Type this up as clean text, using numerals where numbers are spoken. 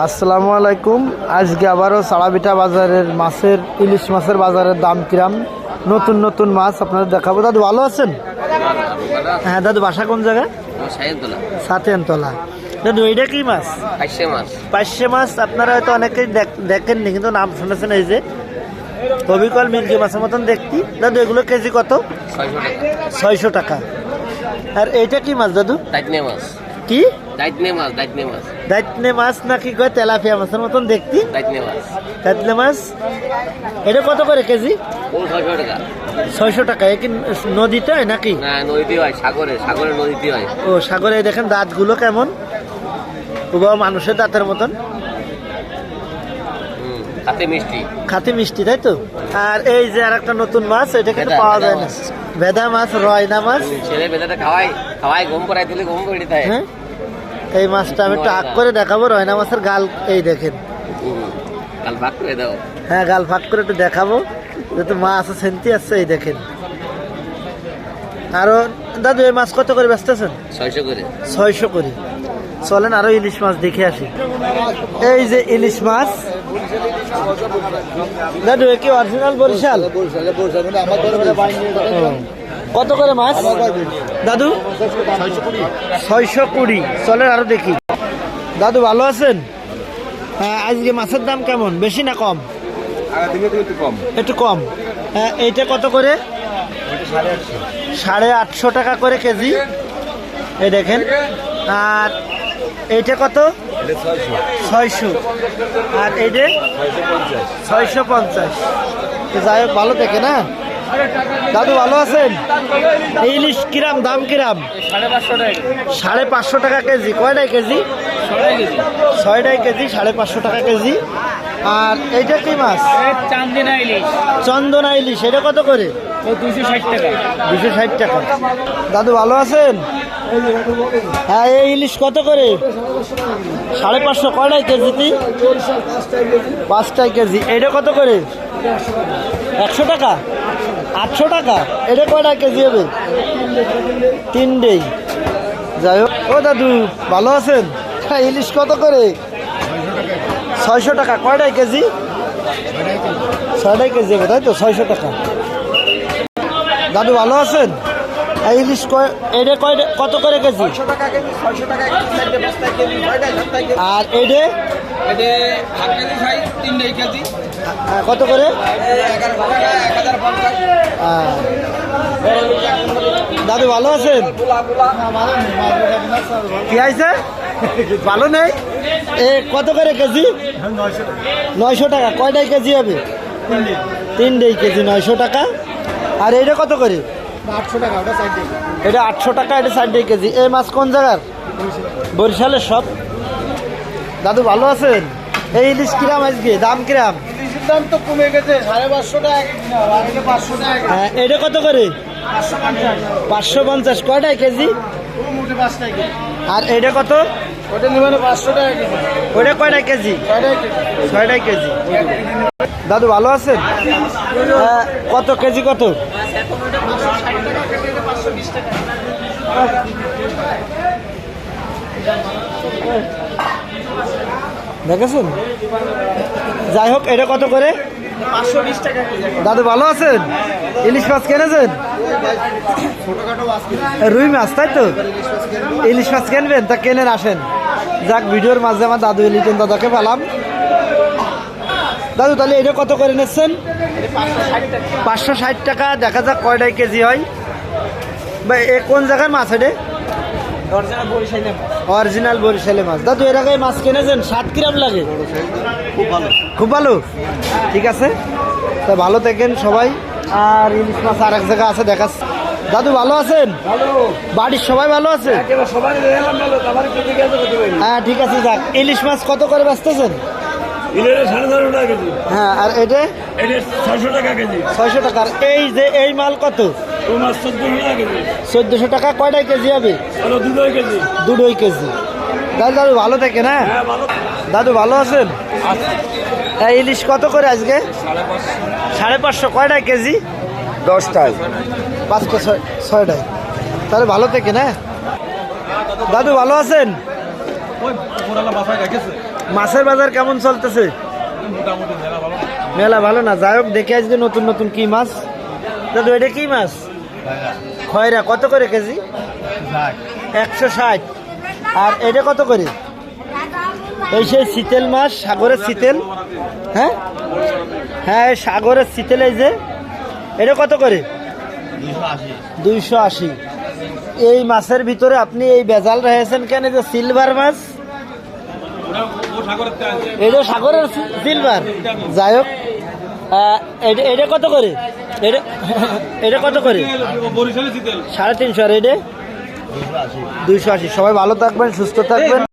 আসসালামু আলাইকুম। আজকে আবারও সাড়াবিটা বাজারের মাছের ইলিশ মাছের বাজারের দাম কিরাম, নতুন নতুন মাছ আপনাদের দেখাবো। দাদু ভালো আছেন? হ্যাঁ দাদু, বাসা কোন জায়গায়? সাতেনতলা। দাদু এইটা কি মাছ? পার্শে মাছ। আপনারা হয়তো অনেকেই দেখেননি, কিন্তু নাম শুনেছেন। এই যে অবিকল মির্গি মাছের মতন দেখতি। দাদু এগুলো কেজি কত? 600 টাকা। আর এইটা কি মাছ দাদু? কি দাইতনে মাছ নাকি কয়? তেলাপিয়া মাছের মতন দেখতি। দাইতনে মাছ। এটা কত করে কেজি? 600 টাকা। এ কি নদীতে হয় নাকি? ও সাগরে। দেখেন দাঁতগুলো কেমন, মানুষের দাঁতের মতন, খাতে মিষ্টি, তাই তো। আর এই যে আর একটা নতুন মাছ, এটা কিন্তু পাওয়া যায় না। ভেদা মাছ, রয়না মাছ। হ্যাঁ, এই মাছটা আমি একটু আগ করে দেখাবো। রয়না মাছের গাল এই দেখেন। হ্যাঁ, গাল ফাঁক করে একটু দেখাবো, যেহেতু মাছ সেন্তি আসছে। এই দেখেন। আরো দাদু এই মাছ কত করে বেচতেছেন? 600 করে। চলেন আরো ইলিশ মাছ দেখে আসি। এই যে ইলিশ মাছ। দাদু এ কি অরিজিনাল বরিশাল? কত করে মাছ দাদু? 620। চলেন আরো দেখি। দাদু ভালো আছেন? হ্যাঁ, আজকে মাছের দাম কেমন, বেশি না কম? একটু কম। হ্যাঁ, এইটা কত করে? 850 টাকা করে কেজি। এই দেখেন। আর এইটা কত? 600। আর এইটা 650। যাই হোক, ভালো থেকে না। দাদু ভালো আছেন? ইলিশ কিরাম দাম কিরাম? 550 টাকা কেজি। কয়টাই কেজি? 6টাই কেজি। 550 টাকা কেজি। আর এইটা কি মাছ? চন্দনা ইলিশ। এটা কত করে? 260 টাকা। 260 টাকা। দাদু ভালো আছেন? হ্যাঁ, এই ইলিশ কত করে? 550। কয়টাই কেজি? 5টাই কেজি। এটা কত করে? 100 টাকা। 800 টাকা। এটা কয়টা কেজি হবে? 3টাই। যাই হোক। ও দাদু ভালো আছেন? হ্যাঁ, ইলিশ কত করে? 600 টাকা। কয়টাই কেজি? 6টাই কেজি হবে, তাই তো। 600 টাকা। দাদু ভালো আছেন? ইলিশ এটা কত করে কেজি? আর এইটা কত করে? দাদু ভালো আছেন? কি আছে? ভালো নেই। কত করে কেজি? 900 টাকা। কয়টাই কেজি হবে? 3টাই কেজি। 900 টাকা। আর এইটা কত করে? 800 টাকা। এটা 800 টাকা। এটা 4টাই কেজি। এই মাছ কোন জায়গার? বরিশালের সব। দাদু ভালো আছেন? এই ইলিশ কিরাম আজকে দাম কিরাম? ইলিশের দাম তো কমে গেছে। 550 টাকা। 500 টাকা। হ্যাঁ, এটা কত করে? 550। কয়টাই কেজি? আর এটা কত? ওটা নিবেন 500 টাকা কেজি। ওটা কয়টা কেজি? 6টাই কেজি। দাদু ভালো আছেন? কত কেজি? কত? দেখেছেন? যাই হোক, এটা কত করে? 520 টাকা। দাদু ভালো আছেন? ইলিশ মাছ কিনেছেন? রুই মাছ, তাই তো। ইলিশ মাছ কিনবেন? তা কেনেন, আসেন। যাক, ভিডিওর মাঝে আমার দাদু লিটন দাদাকে পেলাম। দাদু তাহলে এটা কত করে নিচ্ছেন? 560 টাকা। দেখা যাক কয়টাই কেজি হয়। ভাই এ কোন জায়গার মাছ? এটা অরিজিনাল বরিশালে মাছ। দাদু এর আগে মাছ কিনেছেন? 7 কিরাম লাগে? খুব ভালো। ঠিক আছে, তা ভালো থাকেন সবাই। আর ইলিশ মাছ আর এক জায়গা আছে দেখাচ্ছি। দাদু ভালো আছেন? বাড়ির সবাই ভালো আছে? হ্যাঁ, ঠিক আছে। যাক, ইলিশ মাছ কত করে বেচতেছেন? 450 টাকা কেজি। হ্যাঁ, আর এটা 600 টাকা কেজি। 600 টাকা। আর এই যে এই মাল কত? 1400 টাকা। কয়টাই কেজি হবে? 2টাই কেজি। দাদু ভালো থাকে না? দাদু ভালো আছেন? ইলিশ কত করে আজকে? 550। কয়টাই কেজি? 10টায়। 5টা 6টায়। তাহলে ভালো থেকে না। দাদু ভালো আছেন? মাছের বাজার কেমন চলতেছে? মেলা ভালো না, যাই হোক দেখে আজকে নতুন নতুন কি মাছ। দাদু এটা কি মাছ? খয়রা কত করে কেজি? 160। আর এটা কত করে? এই সেই শীতেল মাছ, সাগরের শীতেল। হ্যাঁ হ্যাঁ, সাগরের শীতেল। এই যে এটা কত করে? 280। এই মাছের ভিতরে আপনি এই বেজাল রয়েছেন কেন? যে সিলভার মাছ, এটা সাগরের সিলভার। যাই হোক, এটা কত করে? এটা কত করে? 350। আর এটা 280। সবাই ভালো থাকবেন, সুস্থ থাকবেন।